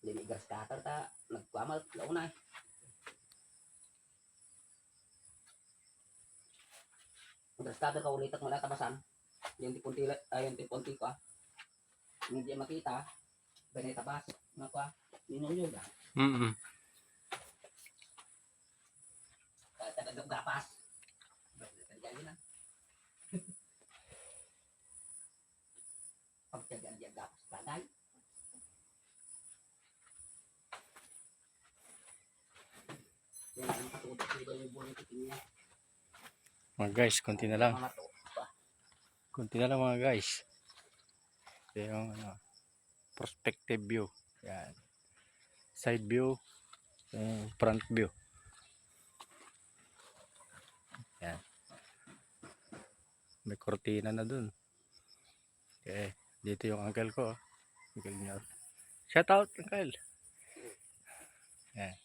Linigas cutter ta nagkuamal launay. Grass cutter ka ulit at mula tabasan. Yung tipunti yung tipunti ko. Hindi makita. Banay tabas. Nga ko. Ninuyog ah. Tagagap gapas. Tagagap na. Pagtagaan diyan gapas bagay. Yan ang katutok ko yung buhay ko niya. Mga guys, konti na lang. Konti na lang mga guys. Ito yung perspective view. Yan. Side view. Front view. Yan. May kortina na dun. Okay. Dito yung uncle ko. Uncle niya. Shout out uncle. Yan.